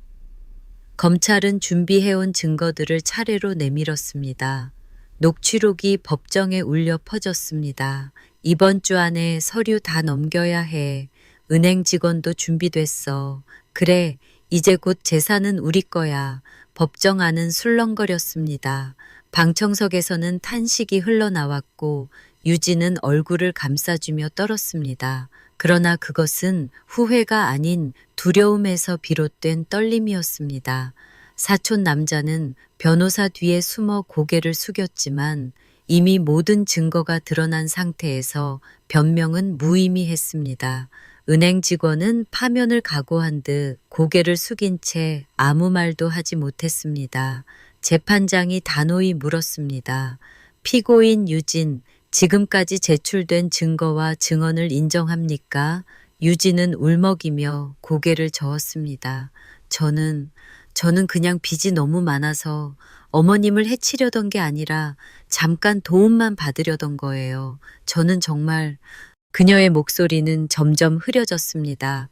검찰은 준비해온 증거들을 차례로 내밀었습니다. 녹취록이 법정에 울려 퍼졌습니다. 이번 주 안에 서류 다 넘겨야 해. 은행 직원도 준비됐어. 그래, 이제 곧 재산은 우리 거야. 법정 안은 술렁거렸습니다. 방청석에서는 탄식이 흘러나왔고 유진은 얼굴을 감싸주며 떨었습니다. 그러나 그것은 후회가 아닌 두려움에서 비롯된 떨림이었습니다. 사촌 남자는 변호사 뒤에 숨어 고개를 숙였지만 이미 모든 증거가 드러난 상태에서 변명은 무의미했습니다. 은행 직원은 파면을 각오한 듯 고개를 숙인 채 아무 말도 하지 못했습니다. 재판장이 단호히 물었습니다. 피고인 유진, 지금까지 제출된 증거와 증언을 인정합니까? 유진은 울먹이며 고개를 저었습니다. 저는 그냥 빚이 너무 많아서 어머님을 해치려던 게 아니라 잠깐 도움만 받으려던 거예요. 저는 정말. 그녀의 목소리는 점점 흐려졌습니다.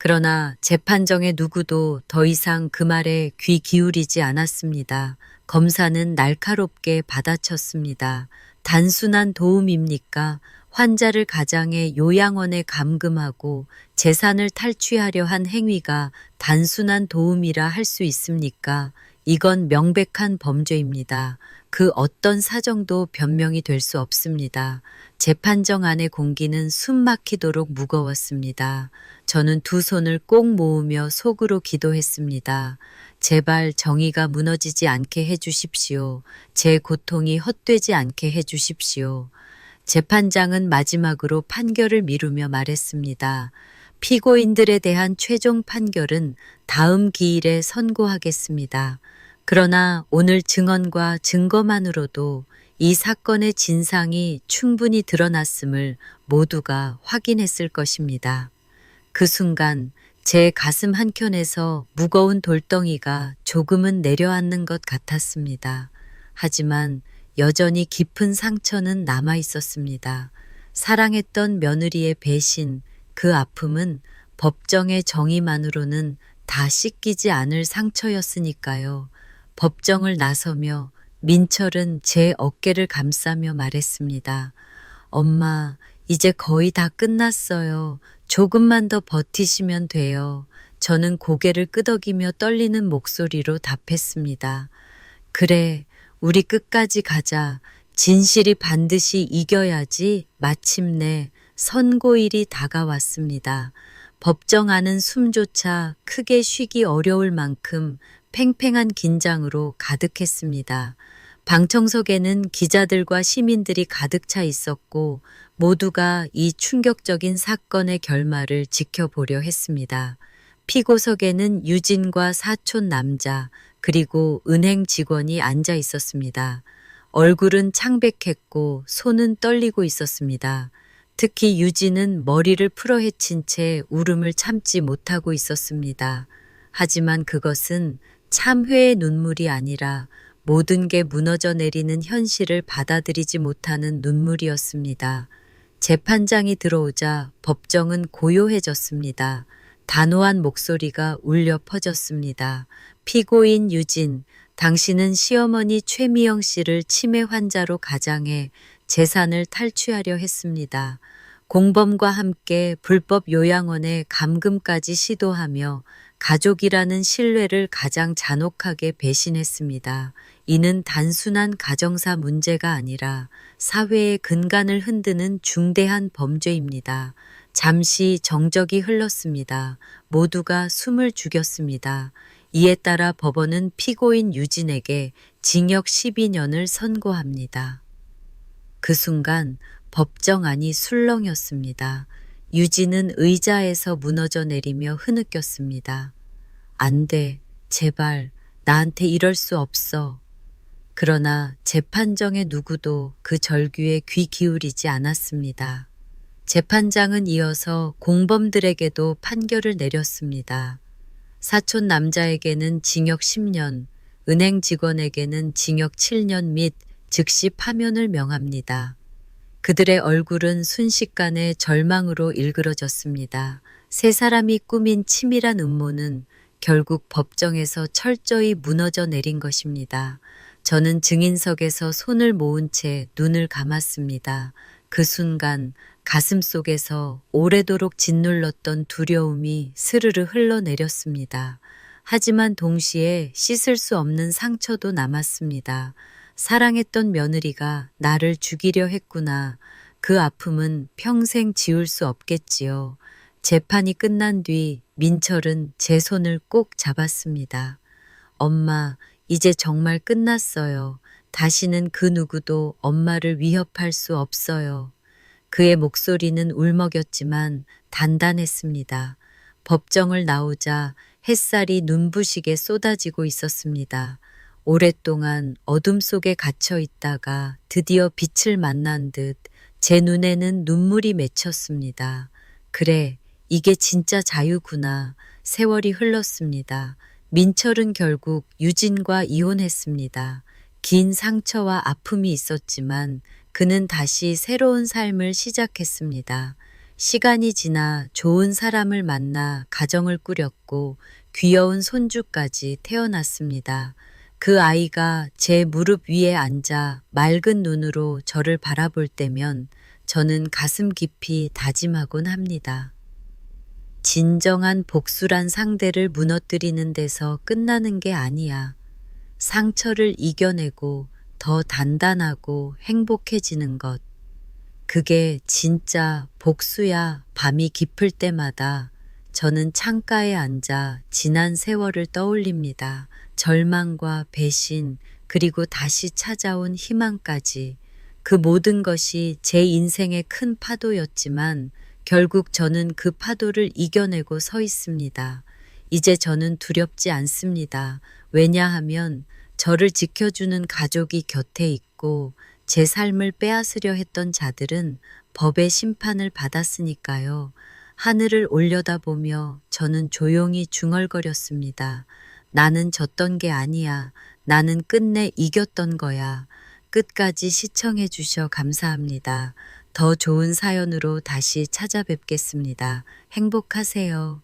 그러나 재판정의 누구도 더 이상 그 말에 귀 기울이지 않았습니다. 검사는 날카롭게 받아쳤습니다. 단순한 도움입니까? 환자를 가장의 요양원에 감금하고 재산을 탈취하려 한 행위가 단순한 도움이라 할 수 있습니까? 이건 명백한 범죄입니다. 그 어떤 사정도 변명이 될 수 없습니다. 재판정 안의 공기는 숨 막히도록 무거웠습니다. 저는 두 손을 꼭 모으며 속으로 기도했습니다. 제발 정의가 무너지지 않게 해주십시오. 제 고통이 헛되지 않게 해주십시오. 재판장은 마지막으로 판결을 미루며 말했습니다. 피고인들에 대한 최종 판결은 다음 기일에 선고하겠습니다. 그러나 오늘 증언과 증거만으로도 이 사건의 진상이 충분히 드러났음을 모두가 확인했을 것입니다. 그 순간 제 가슴 한켠에서 무거운 돌덩이가 조금은 내려앉는 것 같았습니다. 하지만 여전히 깊은 상처는 남아 있었습니다. 사랑했던 며느리의 배신, 그 아픔은 법정의 정의만으로는 다 씻기지 않을 상처였으니까요. 법정을 나서며 민철은 제 어깨를 감싸며 말했습니다. 엄마, 이제 거의 다 끝났어요. 조금만 더 버티시면 돼요. 저는 고개를 끄덕이며 떨리는 목소리로 답했습니다. 그래, 우리 끝까지 가자. 진실이 반드시 이겨야지. 마침내 선고일이 다가왔습니다. 법정 안은 숨조차 크게 쉬기 어려울 만큼 팽팽한 긴장으로 가득했습니다. 방청석에는 기자들과 시민들이 가득 차 있었고 모두가 이 충격적인 사건의 결말을 지켜보려 했습니다. 피고석에는 유진과 사촌 남자 그리고 은행 직원이 앉아 있었습니다. 얼굴은 창백했고 손은 떨리고 있었습니다. 특히 유진은 머리를 풀어헤친 채 울음을 참지 못하고 있었습니다. 하지만 그것은 참회의 눈물이 아니라 모든 게 무너져 내리는 현실을 받아들이지 못하는 눈물이었습니다. 재판장이 들어오자 법정은 고요해졌습니다. 단호한 목소리가 울려 퍼졌습니다. 피고인 유진, 당신은 시어머니 최미영 씨를 치매 환자로 가장해 재산을 탈취하려 했습니다. 공범과 함께 불법 요양원에 감금까지 시도하며 가족이라는 신뢰를 가장 잔혹하게 배신했습니다. 이는 단순한 가정사 문제가 아니라 사회의 근간을 흔드는 중대한 범죄입니다. 잠시 정적이 흘렀습니다. 모두가 숨을 죽였습니다. 이에 따라 법원은 피고인 유진에게 징역 12년을 선고합니다. 그 순간 법정 안이 술렁였습니다. 유진은 의자에서 무너져 내리며 흐느꼈습니다. 안 돼, 제발, 나한테 이럴 수 없어. 그러나 재판정의 누구도 그 절규에 귀 기울이지 않았습니다. 재판장은 이어서 공범들에게도 판결을 내렸습니다. 사촌 남자에게는 징역 10년, 은행 직원에게는 징역 7년 및 즉시 파면을 명합니다. 그들의 얼굴은 순식간에 절망으로 일그러졌습니다. 세 사람이 꾸민 치밀한 음모는 결국 법정에서 철저히 무너져 내린 것입니다. 저는 증인석에서 손을 모은 채 눈을 감았습니다. 그 순간 가슴 속에서 오래도록 짓눌렀던 두려움이 스르르 흘러내렸습니다. 하지만 동시에 씻을 수 없는 상처도 남았습니다. 사랑했던 며느리가 나를 죽이려 했구나. 그 아픔은 평생 지울 수 없겠지요. 재판이 끝난 뒤 민철은 제 손을 꼭 잡았습니다. 엄마, 이제 정말 끝났어요. 다시는 그 누구도 엄마를 위협할 수 없어요. 그의 목소리는 울먹였지만 단단했습니다. 법정을 나오자 햇살이 눈부시게 쏟아지고 있었습니다. 오랫동안 어둠 속에 갇혀 있다가 드디어 빛을 만난 듯 제 눈에는 눈물이 맺혔습니다. 그래, 이게 진짜 자유구나. 세월이 흘렀습니다. 민철은 결국 유진과 이혼했습니다. 긴 상처와 아픔이 있었지만 그는 다시 새로운 삶을 시작했습니다. 시간이 지나 좋은 사람을 만나 가정을 꾸렸고 귀여운 손주까지 태어났습니다. 그 아이가 제 무릎 위에 앉아 맑은 눈으로 저를 바라볼 때면 저는 가슴 깊이 다짐하곤 합니다. 진정한 복수란 상대를 무너뜨리는 데서 끝나는 게 아니야. 상처를 이겨내고 더 단단하고 행복해지는 것. 그게 진짜 복수야. 밤이 깊을 때마다 저는 창가에 앉아 지난 세월을 떠올립니다. 절망과 배신, 그리고 다시 찾아온 희망까지. 그 모든 것이 제 인생의 큰 파도였지만 결국 저는 그 파도를 이겨내고 서 있습니다. 이제 저는 두렵지 않습니다. 왜냐하면 저를 지켜주는 가족이 곁에 있고 제 삶을 빼앗으려 했던 자들은 법의 심판을 받았으니까요. 하늘을 올려다보며 저는 조용히 중얼거렸습니다. 나는 졌던 게 아니야. 나는 끝내 이겼던 거야. 끝까지 시청해 주셔 감사합니다. 더 좋은 사연으로 다시 찾아뵙겠습니다. 행복하세요.